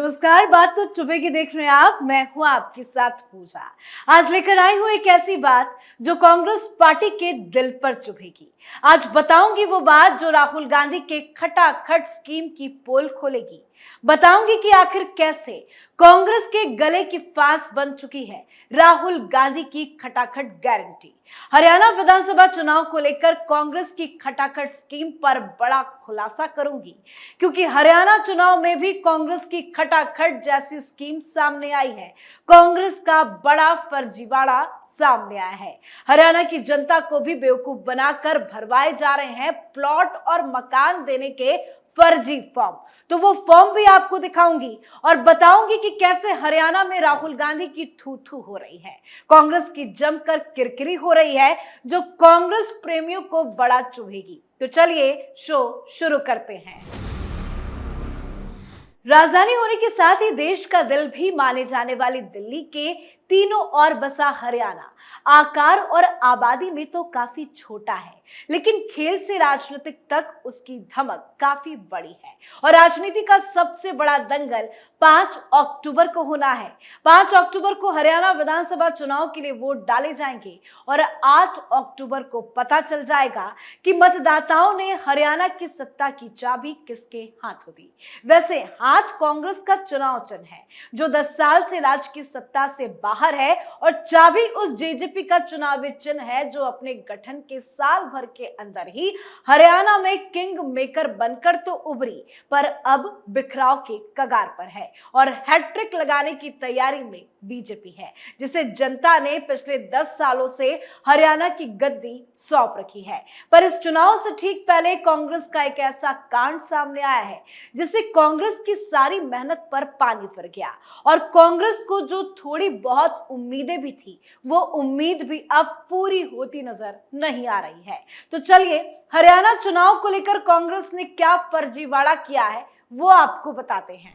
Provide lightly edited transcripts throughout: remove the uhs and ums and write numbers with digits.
नमस्कार, बात तो चुभे की देख रहे हैं आप। मैं हूं आपके साथ पूजा। आज लेकर आई हूं एक ऐसी बात जो कांग्रेस पार्टी के दिल पर चुभेगी। आज बताऊंगी वो बात जो राहुल गांधी के खटाखट स्कीम की पोल खोलेगी। बताऊंगी कि आखिर कैसे कांग्रेस के गले की फांस बन चुकी है राहुल गांधी की खटाखट गारंटी। हरियाणा विधानसभा चुनाव को लेकर कांग्रेस की खटाखट स्कीम पर बड़ा खुलासा करूंगी, क्योंकि हरियाणा चुनाव में भी कांग्रेस की खटाखट जैसी स्कीम सामने आई है। कांग्रेस का बड़ा फर्जीवाड़ा सामने आया है। हरियाणा की जनता को भी बेवकूफ बनाकर भरवाए जा रहे हैं प्लॉट और मकान देने के फर्जी फॉर्म। तो वो फॉर्म भी आपको दिखाऊंगी और बताऊंगी कि कैसे हरियाणा में राहुल गांधी की थू थू हो रही है, कांग्रेस की जमकर किरकिरी हो रही है, जो कांग्रेस प्रेमियों को बड़ा चुभेगी। तो चलिए शो शुरू करते हैं। राजधानी होने के साथ ही देश का दिल भी माने जाने वाली दिल्ली के तीनों ओर बसा हरियाणा आकार और आबादी में तो काफी छोटा है, लेकिन खेल से राजनीतिक तक उसकी धमक काफी बड़ी है। और राजनीति का सबसे बड़ा दंगल 5 अक्टूबर को होना है। 5 अक्टूबर को हरियाणा विधानसभा चुनाव के लिए वोट डाले जाएंगे और 8 अक्टूबर को पता चल जाएगा कि मतदाताओं ने हरियाणा की सत्ता की चाबी किसके हाथों दी। वैसे हाथ कांग्रेस का चुनाव चिन्ह है, जो 10 साल से राज की सत्ता से बाहर है, और चाबी उस जेजेपी का चुनावी चिन्ह है जो अपने गठन के साल भर के अंदर ही हरियाणा में किंग मेकर बनकर तो उभरी, पर अब बिखराव के कगार पर है और हैट्रिक लगाने की तैयारी में बीजेपी है, जिसे जनता ने पिछले 10 सालों से हरियाणा की गद्दी सौंप रखी है। पर इस चुनाव से ठीक पहले कांग्रेस का एक ऐसा कांड सामने आया है जिससे कांग्रेस की सारी मेहनत पर पानी फिर गया, और कांग्रेस को जो थोड़ी बहुत उम्मीदें भी थी, वो उम्मीद भी अब पूरी होती नजर नहीं आ रही है। तो चलिए हरियाणा चुनाव को लेकर कांग्रेस ने क्या फर्जीवाड़ा किया है वो आपको बताते हैं।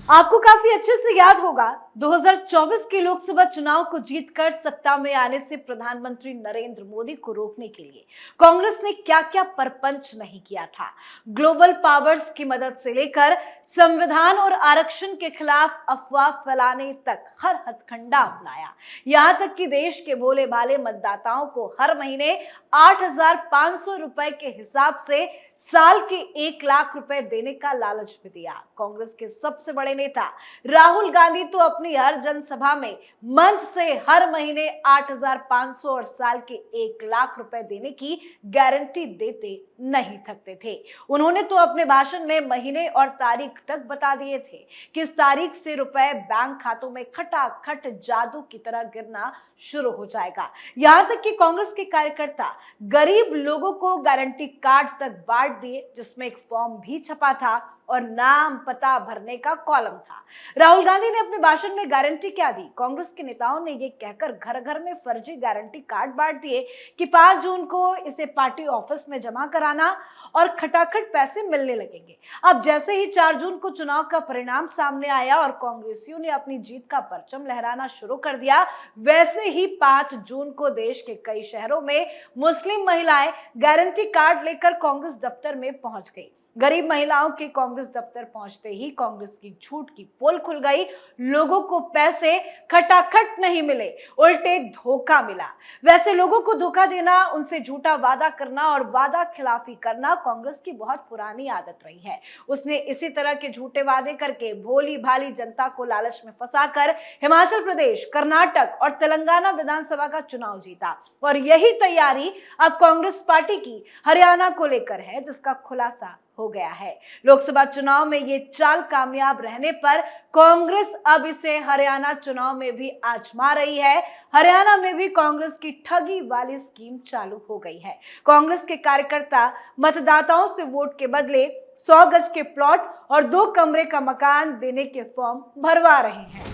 आपको काफी अच्छे से याद होगा, 2024 के लोकसभा चुनाव को जीतकर सत्ता में आने से प्रधानमंत्री नरेंद्र मोदी को रोकने के लिए कांग्रेस ने क्या क्या परपंच नहीं किया था। ग्लोबल पावर्स की मदद से लेकर संविधान और आरक्षण के खिलाफ अफवाह फैलाने तक हर हथकंडा अपनाया। यहां तक कि देश के भोले भाले मतदाताओं को हर महीने 8,500 रुपए के हिसाब से साल के 1 लाख रुपए देने का लालच भी दिया। कांग्रेस के सबसे बड़े नेता राहुल गांधी तो अपनी हर जनसभा में मंच से हर महीने 8,500 और साल के 1 लाख रुपए देने की गारंटी देते नहीं थकते थे। उन्होंने तो अपने भाषण में महीने और तारीख तक बता दिए थे कि इस तारीख से रुपए बैंक खातों में खटाखट जादू की तरह गिरना शुरू हो जाएगा। यहां तक कि कांग्रेस के कार्यकर्ता गरीब लोगों को गारंटी कार्ड तक बांट दिए, जिसमें एक फॉर्म भी छपा था और नाम पता भरने का कॉलम था। राहुल गांधी ने अपने भाषण में गारंटी क्या दी? कांग्रेस के नेताओं ने ये कहकर घर घर में फर्जी गारंटी कार्ड बांट दिए कि 5 जून को इसे पार्टी ऑफिस में जमा कराना और खटाखट पैसे मिलने लगेंगे। अब जैसे ही 4 जून को चुनाव का परिणाम सामने आया और कांग्रेसियों ने अपनी जीत का परचम लहराना शुरू कर दिया, वैसे ही 5 जून को देश के कई शहरों में मुस्लिम महिलाएं गारंटी कार्ड लेकर कांग्रेस दफ्तर में पहुंच गई। गरीब महिलाओं के कांग्रेस दफ्तर पहुंचते ही कांग्रेस की झूठ की पोल खुल गई। लोगों को पैसे खटाखट नहीं मिले, उल्टे धोखा मिला। वैसे लोगों को धोखा देना, उनसे झूठा वादा करना और वादा खिलाफी करना कांग्रेस की बहुत पुरानी आदत रही है। उसने इसी तरह के झूठे वादे करके भोली भाली जनता को लालच में फंसाकर हिमाचल प्रदेश, कर्नाटक और तेलंगाना विधानसभा का चुनाव जीता। और यही तैयारी अब कांग्रेस पार्टी की हरियाणा को लेकर है, जिसका खुलासा हो गया है। लोकसभा चुनाव में ये चाल कामयाब रहने पर कांग्रेस अब इसे हरियाणा चुनाव में भी आजमा रही है। हरियाणा में भी कांग्रेस की ठगी वाली स्कीम चालू हो गई है। कांग्रेस के कार्यकर्ता मतदाताओं से वोट के बदले 100 गज के प्लॉट और 2 कमरे का मकान देने के फॉर्म भरवा रहे हैं।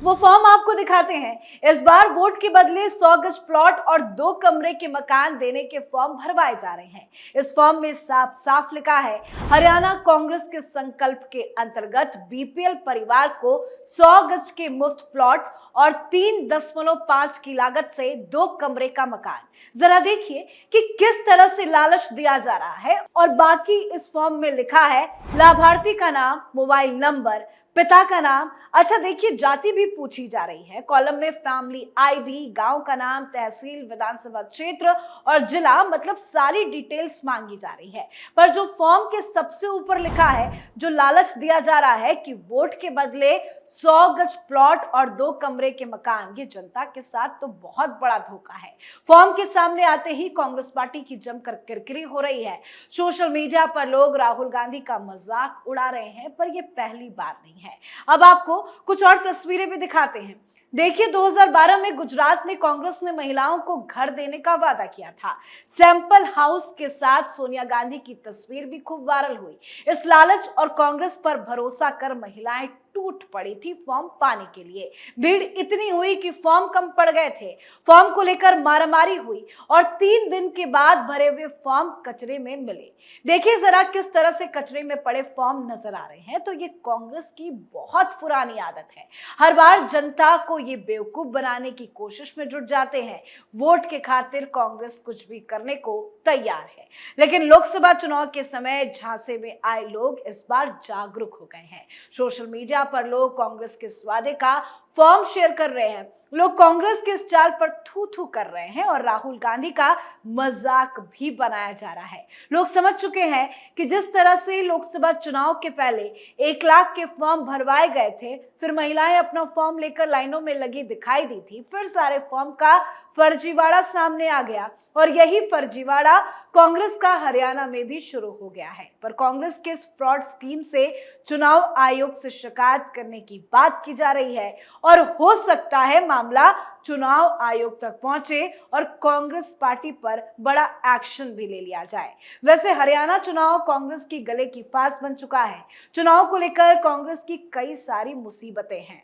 वो फॉर्म आपको दिखाते हैं। इस बार वोट के बदले 100 गज प्लॉट और 2 कमरे के मकान देने के फॉर्म भरवाए जा रहे हैं। इस फॉर्म में साफ साफ लिखा है, हरियाणा कांग्रेस के संकल्प के अंतर्गत बीपीएल परिवार को 100 गज के मुफ्त प्लॉट और 3.5 की लागत से 2 कमरे का मकान। जरा देखिए कि किस तरह से लालच दिया जा रहा है। और बाकी इस फॉर्म में लिखा है लाभार्थी का नाम, मोबाइल नंबर, पिता का नाम। अच्छा देखिए, जाति भी पूछी जा रही है। कॉलम में फैमिली आईडी, गांव का नाम, तहसील, विधानसभा क्षेत्र और जिला, मतलब सारी डिटेल्स मांगी जा रही है। पर जो फॉर्म के सबसे ऊपर लिखा है, जो लालच दिया जा रहा है कि वोट के बदले 100 गज प्लॉट और 2 कमरे के मकान, ये जनता के साथ तो बहुत बड़ा धोखा है। फॉर्म के सामने आते ही कांग्रेस पार्टी की जमकर किरकिरी हो रही है। सोशल मीडिया पर लोग राहुल गांधी का मजाक उड़ा रहे हैं, पर यह पहली बार नहीं है। अब आपको कुछ और तस्वीरें भी दिखाते हैं। देखिए, 2012 में गुजरात में कांग्रेस ने महिलाओं को घर देने का वादा किया था। सैंपल हाउस के साथ सोनिया गांधी की तस्वीर भी खूब वायरल हुई। इस लालच और कांग्रेस पर भरोसा कर महिलाएं टूट पड़ी थी फॉर्म पाने के लिए। भीड़ इतनी हुई कि फॉर्म कम पड़ गए थे। फॉर्म को लेकर मारामारी हुई और 3 दिन के बाद भरे हुए फॉर्म कचरे में मिले। देखिए जरा किस तरह से कचरे में पड़े फॉर्म नजर आ रहे हैं। तो ये कांग्रेस की बहुत पुरानी आदत है। हर बार जनता को ये बेवकूफ बनाने की कोशिश में जुट जाते हैं। वोट के खातिर कांग्रेस कुछ भी करने को तैयार है। लेकिन लोकसभा चुनाव के समय झांसे में आए लोग इस बार जागरूक हो गए हैं। सोशल मीडिया पर लोग कांग्रेस के इस वादे का फॉर्म शेयर कर रहे हैं। लोग कांग्रेस के इस चाल पर थू थू कर रहे हैं और राहुल गांधी का मजाक भी बनाया जा रहा है। लोग समझ चुके हैं कि जिस तरह से लोकसभा चुनाव के पहले 1 लाख के फॉर्म भरवाए गए थे, फिर महिलाएं अपना फॉर्म लेकर लाइनों में लगी दिखाई दी थी, फिर सारे फॉर्म का फर्जीवाड़ा सामने आ गया और यही फर्जीवाड़ा कांग्रेस का हरियाणा में भी शुरू हो गया है। पर कांग्रेस के इस फ्रॉड स्कीम से चुनाव आयोग से शिकायत करने की बात की जा रही है और हो सकता है मामला चुनाव आयोग तक पहुंचे और कांग्रेस पार्टी पर बड़ा एक्शन भी ले लिया जाए। वैसे हरियाणा चुनाव कांग्रेस की गले की फांस बन चुका है। चुनाव को लेकर कांग्रेस की कई सारी मुसीबतें हैं।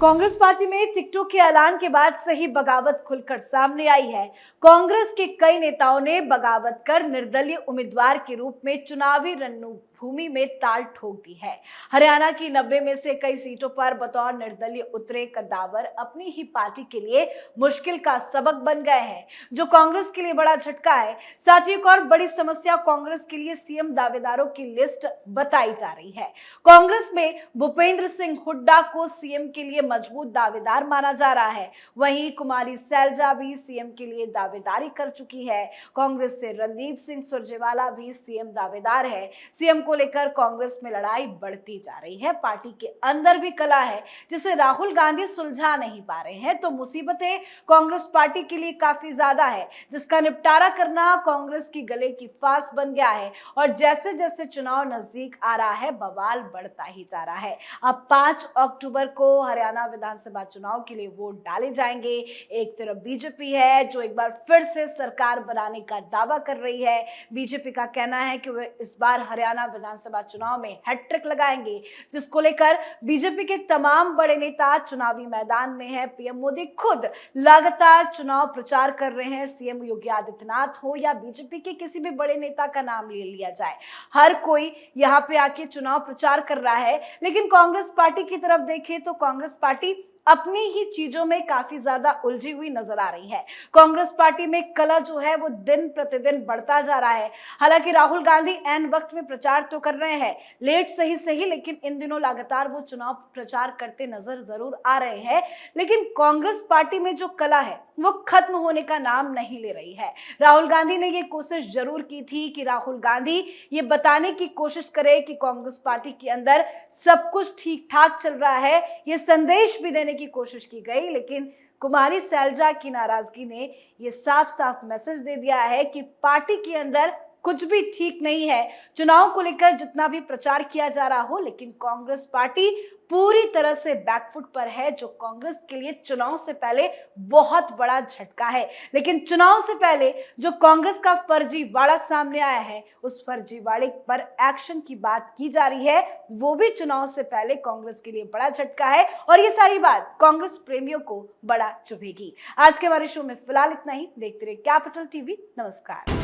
कांग्रेस पार्टी में टिकटॉक के ऐलान के बाद से ही बगावत खुलकर सामने आई है। कांग्रेस के कई नेताओं ने बगावत कर निर्दलीय उम्मीदवार के रूप में चुनावी रणभूमि में ताल ठोक दी है। हरियाणा की 90 में से कई सीटों पर बतौर निर्दलीय उतरे कद्दावर अपनी ही पार्टी के लिए मुश्किल का सबक बन गए हैं, जो कांग्रेस के लिए बड़ा झटका है। साथ ही एक और बड़ी समस्या कांग्रेस के लिए सीएम दावेदारों की लिस्ट बताई जा रही है। कांग्रेस में भूपेंद्र सिंह हुड्डा को सीएम के लिए मजबूत दावेदार माना जा रहा है। वहीं कुमारी सैलजा भी सीएम के लिए दावेदारी कर चुकी है। कांग्रेस से रणदीप सिंह सुरजेवाला भी सीएम दावेदार है। सीएम को लेकर कांग्रेस में लड़ाई बढ़ती जा रही है। पार्टी के अंदर भी कला है जिसे राहुल गांधी सुलझा नहीं पा रहे हैं। तो मुसीबतें कांग्रेस पार्टी के लिए काफी ज्यादा है, जिसका निपटारा करना कांग्रेस की गले की फांस बन गया है। और जैसे जैसे चुनाव नजदीक आ रहा है, बवाल बढ़ता ही जा रहा है। अब 5 अक्टूबर को हरियाणा विधानसभा चुनाव के लिए वोट डाले जाएंगे। एक तरफ बीजेपी है जो एक बार फिर से सरकार बनाने का दावा कर रही है। बीजेपी का कहना है कि वे इस बार हरियाणा विधानसभा चुनाव में हैट्रिक लगाएंगे, जिसको लेकर बीजेपी के तमाम बड़े नेता चुनावी मैदान में हैं। पीएम मोदी खुद लगातार चुनाव प्रचार कर रहे हैं। सीएम योगी आदित्यनाथ हो या बीजेपी के किसी भी बड़े नेता का नाम ले लिया जाए, हर कोई यहाँ पे आके चुनाव प्रचार कर रहा है। लेकिन कांग्रेस पार्टी की तरफ देखें तो कांग्रेस पार्टी अपनी ही चीजों में काफी ज्यादा उलझी हुई नजर आ रही है। कांग्रेस पार्टी में कलह जो है वो दिन प्रतिदिन बढ़ता जा रहा है। हालांकि राहुल गांधी ऐन वक्त में प्रचार तो कर रहे हैं, लेट सही, लेकिन इन दिनों लगातार वो चुनाव प्रचार करते नजर जरूर आ रहे हैं। लेकिन कांग्रेस पार्टी में जो कलह है वो खत्म होने का नाम नहीं ले रही है। राहुल गांधी ने ये कोशिश जरूर की थी कि राहुल गांधी ये बताने की कोशिश करे कि कांग्रेस पार्टी के अंदर सब कुछ ठीक ठाक चल रहा है। ये संदेश भी देने की कोशिश की गई, लेकिन कुमारी सैलजा की नाराजगी ने ये साफ साफ मैसेज दे दिया है कि पार्टी के अंदर कुछ भी ठीक नहीं है। चुनाव को लेकर जितना भी प्रचार किया जा रहा हो, लेकिन कांग्रेस पार्टी पूरी तरह से बैकफुट पर है, जो कांग्रेस के लिए चुनाव से पहले बहुत बड़ा झटका है। लेकिन चुनाव से पहले जो कांग्रेस का फर्जीवाड़ा सामने आया है, उस फर्जीवाड़े पर एक्शन की बात की जा रही है, वो भी चुनाव से पहले कांग्रेस के लिए बड़ा झटका है और ये सारी बात कांग्रेस प्रेमियों को बड़ा चुभेगी। आज के हमारे शो में फिलहाल इतना ही। देखते रहिए कैपिटल टीवी। नमस्कार।